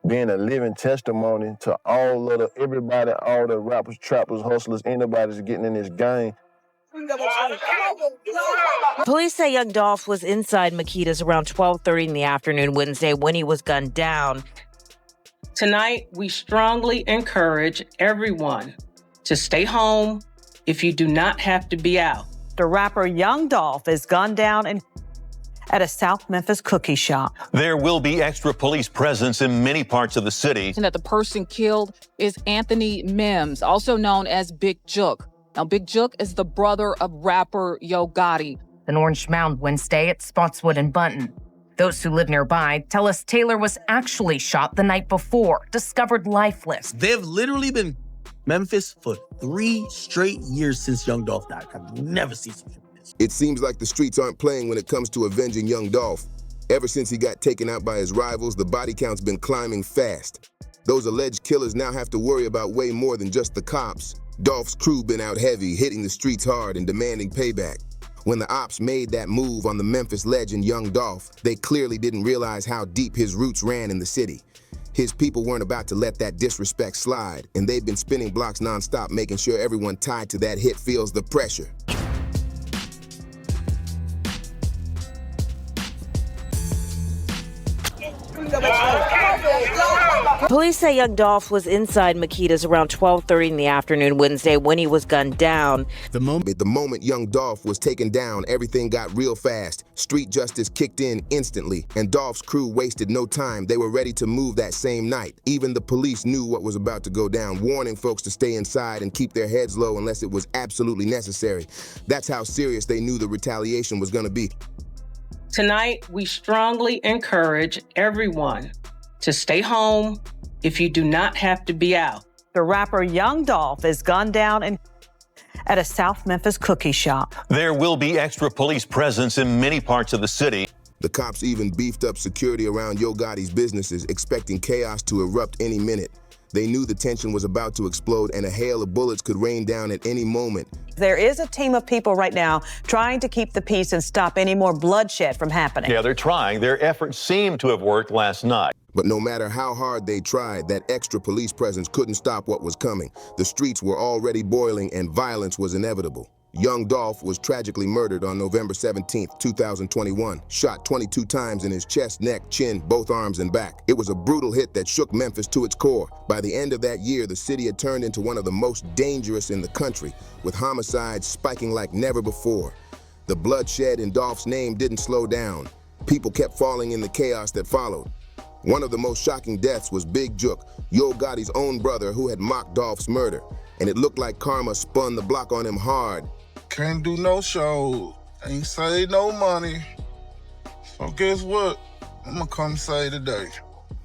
being a living testimony to all of everybody, all the rappers, trappers, hustlers, anybody that's getting in this game. Police say Young Dolph was inside Makita's around 12:30 in the afternoon Wednesday when he was gunned down. Tonight, we strongly encourage everyone to stay home if you do not have to be out. The rapper Young Dolph is gunned down at a South Memphis cookie shop. There will be extra police presence in many parts of the city. And that the person killed is Anthony Mims, also known as Big Jook. Now, Big Jook is the brother of rapper Yo Gotti. In Orange Mound Wednesday at Spotswood and Bunton. Those who live nearby tell us Taylor was actually shot the night before, discovered lifeless. They've literally been Memphis for 3 straight years since Young Dolph died. I've never seen something like this. It seems like the streets aren't playing when it comes to avenging Young Dolph. Ever since he got taken out by his rivals, the body count's been climbing fast. Those alleged killers now have to worry about way more than just the cops. Dolph's crew been out heavy, hitting the streets hard and demanding payback. When the ops made that move on the Memphis legend Young Dolph, they clearly didn't realize how deep his roots ran in the city. His people weren't about to let that disrespect slide, and they've been spinning blocks nonstop, making sure everyone tied to that hit feels the pressure. Police say Young Dolph was inside Makita's around 12:30 in the afternoon Wednesday when he was gunned down. The moment Young Dolph was taken down, everything got real fast. Street justice kicked in instantly, and Dolph's crew wasted no time. They were ready to move that same night. Even the police knew what was about to go down, warning folks to stay inside and keep their heads low unless it was absolutely necessary. That's how serious they knew the retaliation was going to be. Tonight, we strongly encourage everyone to stay home if you do not have to be out. The rapper Young Dolph is gunned down at a South Memphis cookie shop. There will be extra police presence in many parts of the city. The cops even beefed up security around Yo Gotti's businesses, expecting chaos to erupt any minute. They knew the tension was about to explode and a hail of bullets could rain down at any moment. There is a team of people right now trying to keep the peace and stop any more bloodshed from happening. Yeah, they're trying. Their efforts seem to have worked last night. But no matter how hard they tried, that extra police presence couldn't stop what was coming. The streets were already boiling and violence was inevitable. Young Dolph was tragically murdered on November 17, 2021, shot 22 times in his chest, neck, chin, both arms, and back. It was a brutal hit that shook Memphis to its core. By the end of that year, the city had turned into one of the most dangerous in the country, with homicides spiking like never before. The bloodshed in Dolph's name didn't slow down. People kept falling in the chaos that followed. One of the most shocking deaths was Big Jook, Yo Gotti's own brother who had mocked Dolph's murder. And it looked like karma spun the block on him hard. Can't do no shows, ain't save no money. So guess what? I'm gonna come say today.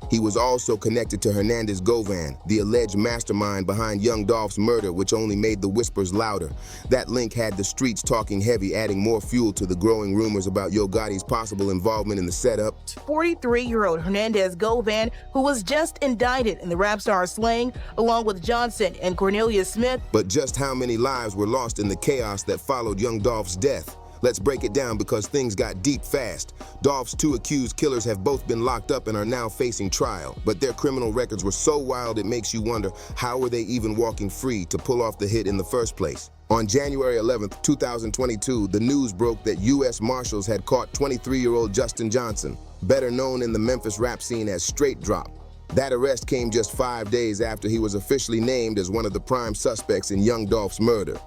He was also connected to Hernandez Govan, the alleged mastermind behind Young Dolph's murder, which only made the whispers louder. That link had the streets talking heavy, adding more fuel to the growing rumors about Yo Gotti's possible involvement in the setup. 43-year-old Hernandez Govan, who was just indicted in the rap star slaying, along with Johnson and Cornelius Smith. But just how many lives were lost in the chaos that followed Young Dolph's death? Let's break it down because things got deep fast. Dolph's 2 accused killers have both been locked up and are now facing trial. But their criminal records were so wild it makes you wonder, how were they even walking free to pull off the hit in the first place? On January 11th, 2022, the news broke that U.S. Marshals had caught 23-year-old Justin Johnson, better known in the Memphis rap scene as Straight Drop. That arrest came just 5 days after he was officially named as one of the prime suspects in Young Dolph's murder.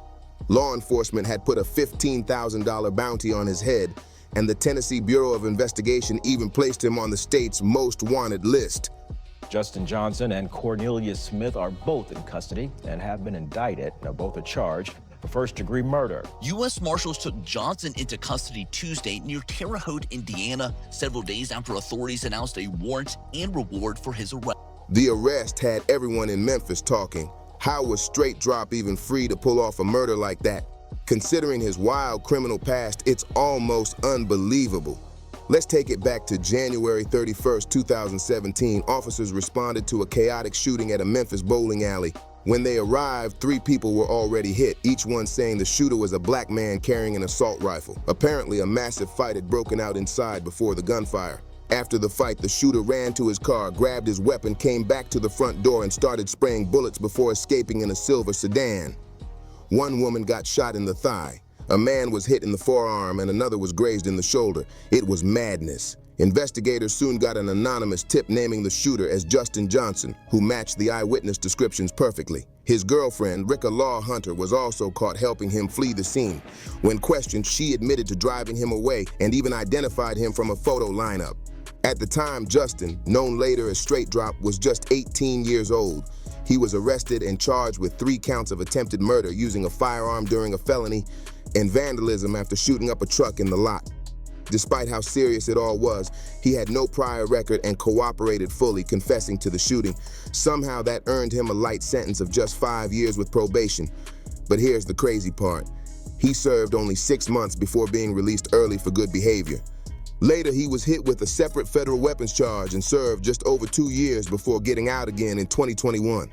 Law enforcement had put a $15,000 bounty on his head, and the Tennessee Bureau of Investigation even placed him on the state's most wanted list. Justin Johnson and Cornelius Smith are both in custody and have been indicted. Now, both are charged for first-degree murder. U.S. Marshals took Johnson into custody Tuesday near Terre Haute, Indiana, several days after authorities announced a warrant and reward for his arrest. The arrest had everyone in Memphis talking. How was Straight Drop even free to pull off a murder like that? Considering his wild criminal past, it's almost unbelievable. Let's take it back to January 31st, 2017. Officers responded to a chaotic shooting at a Memphis bowling alley. When they arrived, 3 people were already hit, each one saying the shooter was a black man carrying an assault rifle. Apparently, a massive fight had broken out inside before the gunfire. After the fight, the shooter ran to his car, grabbed his weapon, came back to the front door and started spraying bullets before escaping in a silver sedan. One woman got shot in the thigh. A man was hit in the forearm and another was grazed in the shoulder. It was madness. Investigators soon got an anonymous tip naming the shooter as Justin Johnson, who matched the eyewitness descriptions perfectly. His girlfriend, Ricka Law Hunter, was also caught helping him flee the scene. When questioned, she admitted to driving him away and even identified him from a photo lineup. At the time, Justin, known later as Straight Drop, was just 18 years old. He was arrested and charged with 3 counts of attempted murder using a firearm during a felony and vandalism after shooting up a truck in the lot. Despite how serious it all was, he had no prior record and cooperated fully, confessing to the shooting. Somehow that earned him a light sentence of just 5 years with probation. But here's the crazy part. He served only 6 months before being released early for good behavior. Later, he was hit with a separate federal weapons charge and served just over 2 years before getting out again in 2021.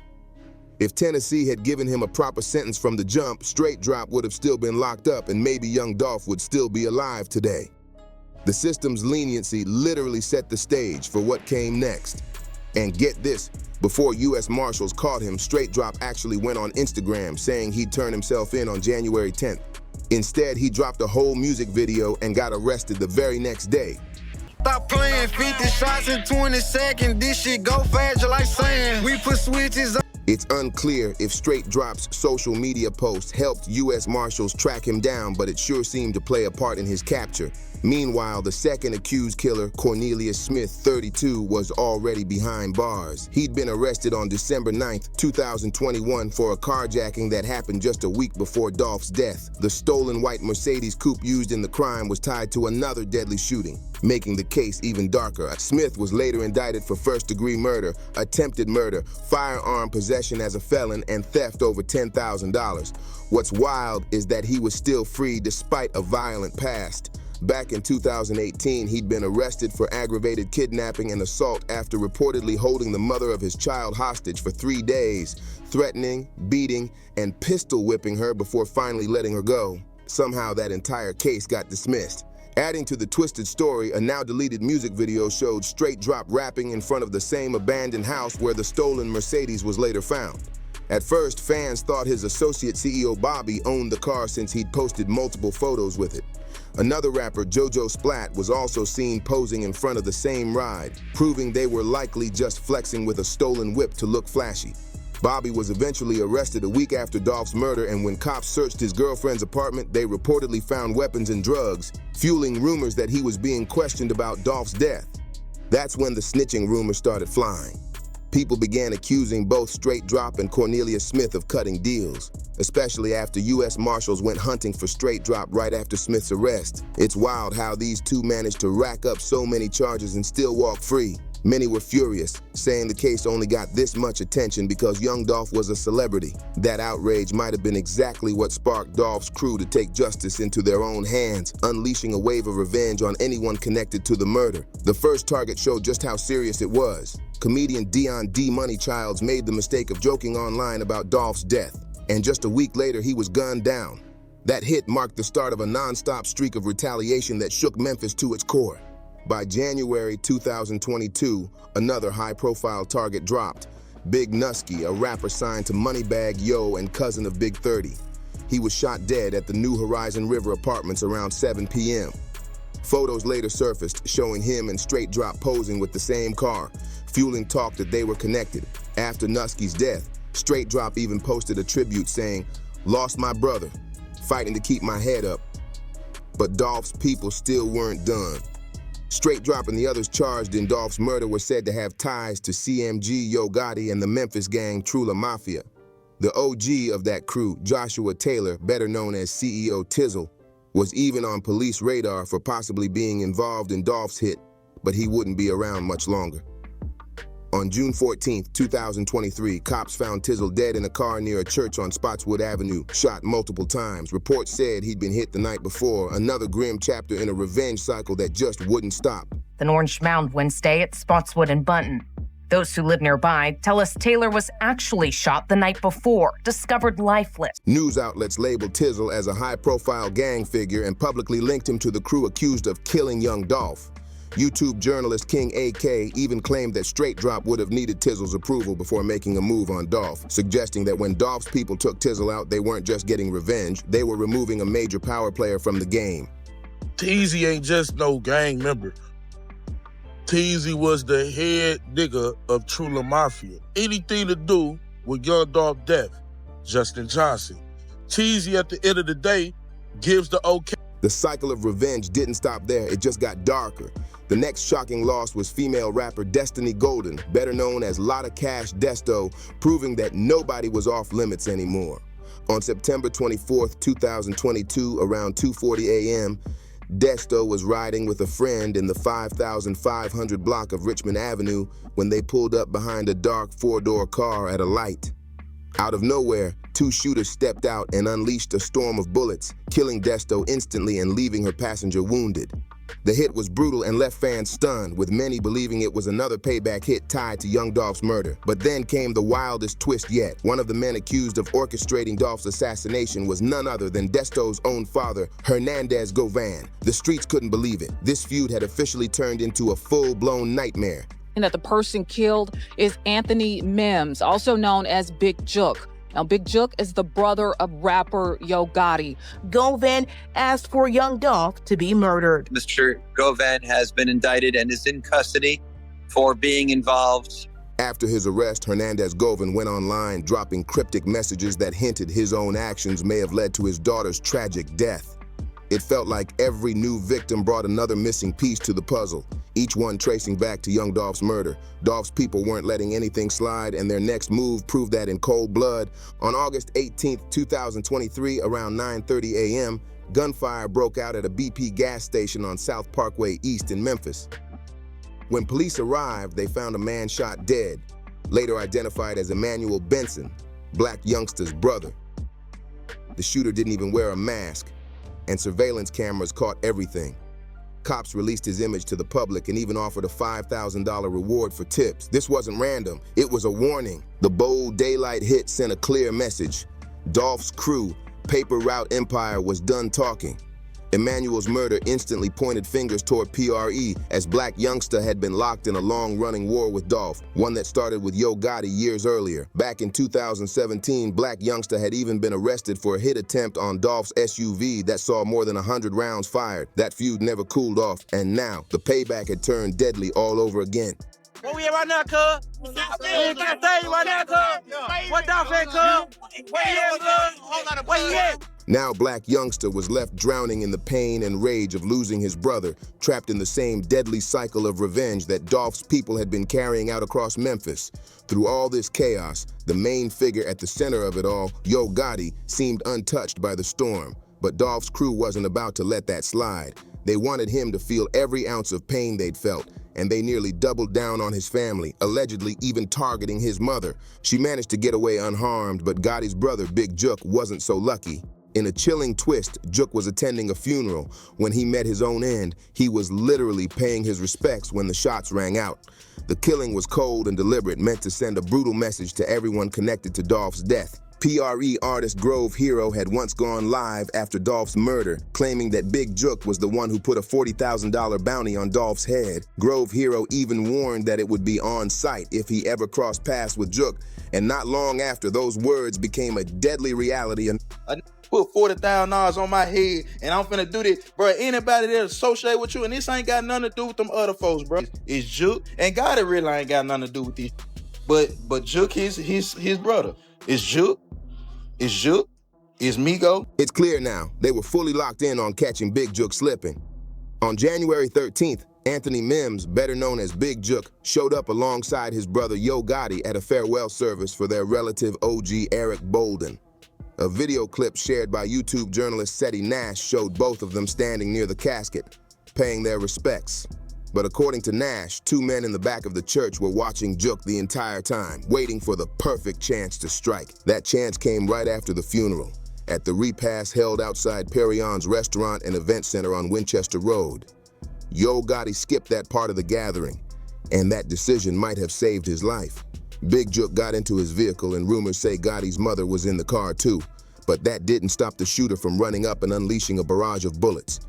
If Tennessee had given him a proper sentence from the jump, Straight Drop would have still been locked up and maybe Young Dolph would still be alive today. The system's leniency literally set the stage for what came next. And get this, before U.S. Marshals caught him, Straight Drop actually went on Instagram saying he'd turn himself in on January 10th. Instead, he dropped a whole music video and got arrested the very next day. Stop playing 50 shots in 20 seconds, this shit go fast, like saying we put switches on. It's unclear if Straight Drop's social media posts helped U.S. Marshals track him down, but it sure seemed to play a part in his capture. Meanwhile, the second accused killer, Cornelius Smith, 32, was already behind bars. He'd been arrested on December 9th, 2021 for a carjacking that happened just a week before Dolph's death. The stolen white Mercedes coupe used in the crime was tied to another deadly shooting, making the case even darker. Smith was later indicted for first-degree murder, attempted murder, firearm possession as a felon, and theft over $10,000. What's wild is that he was still free despite a violent past. Back in 2018, he'd been arrested for aggravated kidnapping and assault after reportedly holding the mother of his child hostage for 3 days, threatening, beating, and pistol whipping her before finally letting her go. Somehow that entire case got dismissed. Adding to the twisted story, a now-deleted music video showed Straight Drop rapping in front of the same abandoned house where the stolen Mercedes was later found. At first, fans thought his associate CEO Bobby owned the car since he'd posted multiple photos with it. Another rapper, JoJo Splat, was also seen posing in front of the same ride, proving they were likely just flexing with a stolen whip to look flashy. Bobby was eventually arrested a week after Dolph's murder, and when cops searched his girlfriend's apartment, they reportedly found weapons and drugs, fueling rumors that he was being questioned about Dolph's death. That's when the snitching rumors started flying. People began accusing both Straight Drop and Cornelius Smith of cutting deals, especially after U.S. Marshals went hunting for Straight Drop right after Smith's arrest. It's wild how these two managed to rack up so many charges and still walk free. Many were furious, saying the case only got this much attention because Young Dolph was a celebrity. That outrage might have been exactly what sparked Dolph's crew to take justice into their own hands, unleashing a wave of revenge on anyone connected to the murder. The first target showed just how serious it was. Comedian Dion D. Money Childs made the mistake of joking online about Dolph's death, and just a week later he was gunned down. That hit marked the start of a non-stop streak of retaliation that shook Memphis to its core. By January 2022, another high-profile target dropped. Big Nusky, a rapper signed to Moneybagg Yo and cousin of Big 30. He was shot dead at the New Horizon River Apartments around 7 p.m. Photos later surfaced showing him and Straight Drop posing with the same car, fueling talk that they were connected. After Nusky's death, Straight Drop even posted a tribute saying, "Lost my brother, fighting to keep my head up." But Dolph's people still weren't done. Straight Drop and the others charged in Dolph's murder were said to have ties to CMG, Yo Gotti, and the Memphis gang Trula Mafia. The OG of that crew, Joshua Taylor, better known as CEO Tizzle, was even on police radar for possibly being involved in Dolph's hit, but he wouldn't be around much longer. On June 14, 2023, cops found Tizzle dead in a car near a church on Spotswood Avenue, shot multiple times. Reports said he'd been hit the night before, another grim chapter in a revenge cycle that just wouldn't stop. An orange mound Wednesday at Spotswood and Bunton. Those who live nearby tell us Taylor was actually shot the night before, discovered lifeless. News outlets labeled Tizzle as a high-profile gang figure and publicly linked him to the crew accused of killing Young Dolph. YouTube journalist King AK even claimed that Straight Drop would have needed Tizzle's approval before making a move on Dolph, suggesting that when Dolph's people took Tizzle out, they weren't just getting revenge, they were removing a major power player from the game. Teezy ain't just no gang member. Teezy was the head nigga of Trula Mafia. Anything to do with Young Dolph death, Justin Johnson. Teezy, at the end of the day, gives the okay. The cycle of revenge didn't stop there, it just got darker. The next shocking loss was female rapper Destiny Golden, better known as Lotta Cash Desto, proving that nobody was off limits anymore. On September 24th, 2022, around 2:40 a.m., Desto was riding with a friend in the 5,500 block of Richmond Avenue when they pulled up behind a dark four-door car at a light. Out of nowhere, two shooters stepped out and unleashed a storm of bullets, killing Desto instantly and leaving her passenger wounded. The hit was brutal and left fans stunned, with many believing it was another payback hit tied to Young Dolph's murder. But then came the wildest twist yet. One of the men accused of orchestrating Dolph's assassination was none other than Desto's own father, Hernandez Govan. The streets couldn't believe it. This feud had officially turned into a full-blown nightmare. And that the person killed is Anthony Mims, also known as Big Jook. Now, Big Jook is the brother of rapper Yo Gotti. Govan asked for Young Dolph to be murdered. Mr. Govan has been indicted and is in custody for being involved. After his arrest, Hernandez Govan went online, dropping cryptic messages that hinted his own actions may have led to his daughter's tragic death. It felt like every new victim brought another missing piece to the puzzle, each one tracing back to Young Dolph's murder. Dolph's people weren't letting anything slide, and their next move proved that in cold blood. On August 18, 2023, around 9:30 a.m., gunfire broke out at a BP gas station on South Parkway East in Memphis. When police arrived, they found a man shot dead, later identified as Emmanuel Benson, Blac Youngsta's brother. The shooter didn't even wear a mask, and surveillance cameras caught everything. Cops released his image to the public and even offered a $5,000 reward for tips. This wasn't random, it was a warning. The bold daylight hit sent a clear message. Dolph's crew, Paper Route Empire, was done talking. Emmanuel's murder instantly pointed fingers toward PRE, as Blac Youngsta had been locked in a long-running war with Dolph, one that started with Yo Gotti years earlier. Back in 2017, Blac Youngsta had even been arrested for a hit attempt on Dolph's SUV that saw more than 100 rounds fired. That feud never cooled off, and now the payback had turned deadly all over again. Where we at right now, cuz? We in that stage right now, cuz. What Dolph at, cuz? Where you at, cuz? Where you at? Now Blac Youngsta was left drowning in the pain and rage of losing his brother, trapped in the same deadly cycle of revenge that Dolph's people had been carrying out across Memphis. Through all this chaos, the main figure at the center of it all, Yo Gotti, seemed untouched by the storm. But Dolph's crew wasn't about to let that slide. They wanted him to feel every ounce of pain they'd felt, and they nearly doubled down on his family, allegedly even targeting his mother. She managed to get away unharmed, but Gotti's brother, Big Jook, wasn't so lucky. In a chilling twist, Jook was attending a funeral. When he met his own end, he was literally paying his respects when the shots rang out. The killing was cold and deliberate, meant to send a brutal message to everyone connected to Dolph's death. PRE artist Grove Hero had once gone live after Dolph's murder, claiming that Big Jook was the one who put a $40,000 bounty on Dolph's head. Grove Hero even warned that it would be on site if he ever crossed paths with Jook, and not long after, those words became a deadly reality. I put $40,000 on my head, and I'm finna do this, bro. Anybody that associate with you, and this ain't got nothing to do with them other folks, bro. It's Jook, and God, it really ain't got nothing to do with this. But Jook, his brother. It's Jook. It's Jook. It's Migo. It's clear now. They were fully locked in on catching Big Jook slipping. On January 13th, Anthony Mims, better known as Big Jook, showed up alongside his brother Yo Gotti at a farewell service for their relative OG Eric Bolden. A video clip shared by YouTube journalist Seti Nash showed both of them standing near the casket, paying their respects. But according to Nash, two men in the back of the church were watching Jook the entire time, waiting for the perfect chance to strike. That chance came right after the funeral, at the repast held outside Perion's restaurant and event center on Winchester Road. Yo Gotti skipped that part of the gathering, and that decision might have saved his life. Big Jook got into his vehicle, and rumors say Gotti's mother was in the car too, but that didn't stop the shooter from running up and unleashing a barrage of bullets.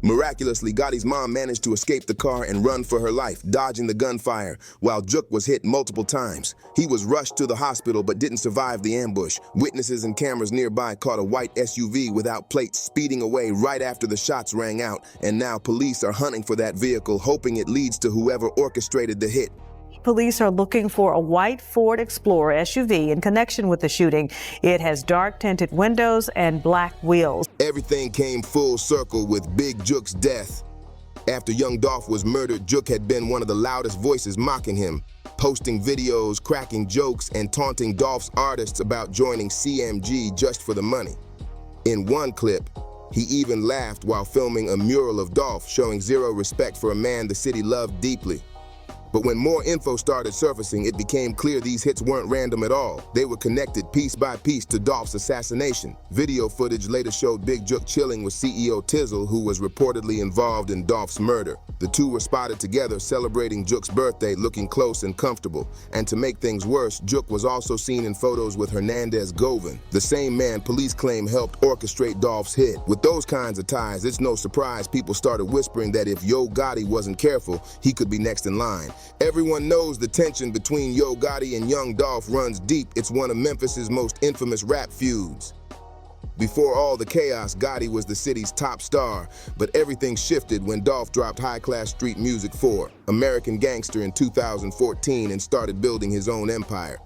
Miraculously, Gotti's mom managed to escape the car and run for her life, dodging the gunfire, while Juk was hit multiple times. He was rushed to the hospital but didn't survive the ambush. Witnesses and cameras nearby caught a white SUV without plates speeding away right after the shots rang out, and now police are hunting for that vehicle, hoping it leads to whoever orchestrated the hit. Police are looking for a white Ford Explorer SUV in connection with the shooting. It has dark tinted windows and black wheels. Everything came full circle with Big Juk's death. After Young Dolph was murdered, Juk had been one of the loudest voices mocking him, posting videos, cracking jokes, and taunting Dolph's artists about joining CMG just for the money. In one clip, he even laughed while filming a mural of Dolph, showing zero respect for a man the city loved deeply. But when more info started surfacing, it became clear these hits weren't random at all. They were connected piece by piece to Dolph's assassination. Video footage later showed Big Juk chilling with CEO Tizzle, who was reportedly involved in Dolph's murder. The two were spotted together celebrating Juk's birthday, looking close and comfortable. And to make things worse, Juk was also seen in photos with Hernandez Govan, the same man police claim helped orchestrate Dolph's hit. With those kinds of ties, it's no surprise people started whispering that if Yo Gotti wasn't careful, he could be next in line. Everyone knows the tension between Yo Gotti and Young Dolph runs deep. It's one of Memphis's most infamous rap feuds. Before all the chaos, Gotti was the city's top star, but everything shifted when Dolph dropped High Class Street Music 4, American Gangster in 2014, and started building his own empire.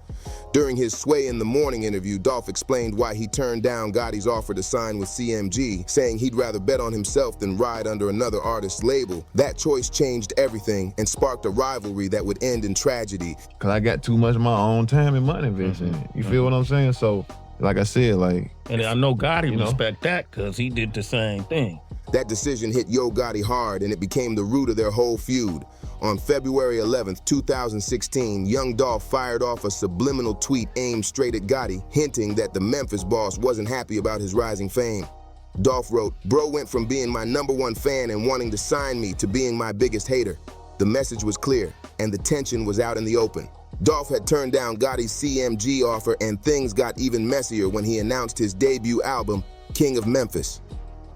During his Sway in the Morning interview, Dolph explained why he turned down Gotti's offer to sign with CMG, saying he'd rather bet on himself than ride under another artist's label. That choice changed everything and sparked a rivalry that would end in tragedy. Cause I got too much of my own time and money invested in it. You feel what I'm saying? So, like I said, And I know Gotti respect that because he did the same thing. That decision hit Yo Gotti hard, and it became the root of their whole feud. On February 11th, 2016, Young Dolph fired off a subliminal tweet aimed straight at Gotti, hinting that the Memphis boss wasn't happy about his rising fame. Dolph wrote, "Bro went from being my #1 fan and wanting to sign me to being my biggest hater." The message was clear, and the tension was out in the open. Dolph had turned down Gotti's CMG offer, and things got even messier when he announced his debut album, King of Memphis.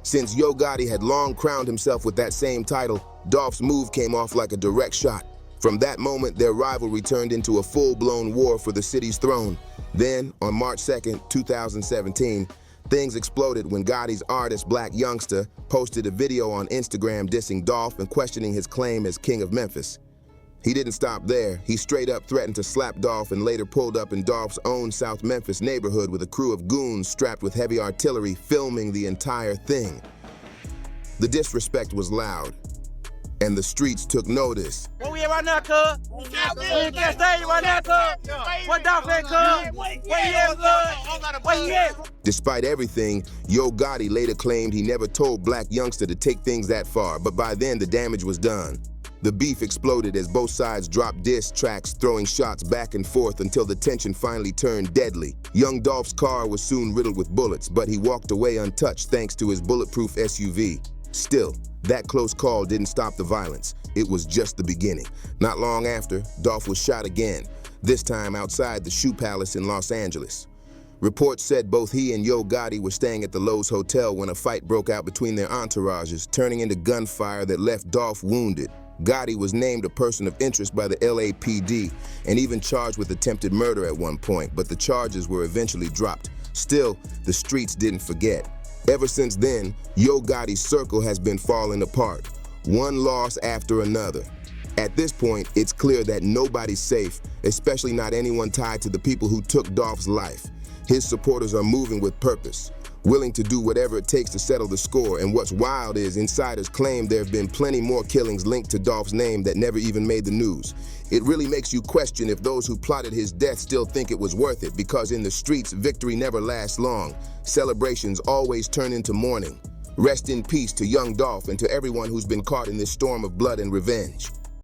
Since Yo Gotti had long crowned himself with that same title, Dolph's move came off like a direct shot. From that moment, their rivalry turned into a full-blown war for the city's throne. Then, on March 2nd, 2017, things exploded when Gotti's artist Blac Youngsta posted a video on Instagram dissing Dolph and questioning his claim as King of Memphis. He didn't stop there. He straight up threatened to slap Dolph and later pulled up in Dolph's own South Memphis neighborhood with a crew of goons strapped with heavy artillery filming the entire thing. The disrespect was loud, and the streets took notice. Where we at right now, cuz? We in that stage right now, cuz? What Dolph at, cuz? Where he at, cuz? Where he at? Despite everything, Yo Gotti later claimed he never told Blac Youngsta to take things that far, but by then the damage was done. The beef exploded as both sides dropped diss tracks, throwing shots back and forth until the tension finally turned deadly. Young Dolph's car was soon riddled with bullets, but he walked away untouched thanks to his bulletproof SUV. Still, that close call didn't stop the violence. It was just the beginning. Not long after, Dolph was shot again, this time outside the Shoe Palace in Los Angeles. Reports said both he and Yo Gotti were staying at the Lowe's Hotel when a fight broke out between their entourages, turning into gunfire that left Dolph wounded. Gotti was named a person of interest by the LAPD and even charged with attempted murder at one point, but the charges were eventually dropped. Still, the streets didn't forget. Ever since then, Yo Gotti's circle has been falling apart, one loss after another. At this point, it's clear that nobody's safe, especially not anyone tied to the people who took Dolph's life. His supporters are moving with purpose, willing to do whatever it takes to settle the score, and what's wild is insiders claim there have been plenty more killings linked to Dolph's name that never even made the news. It really makes you question if those who plotted his death still think it was worth it, because in the streets, victory never lasts long. Celebrations always turn into mourning. Rest in peace to Young Dolph and to everyone who's been caught in this storm of blood and revenge.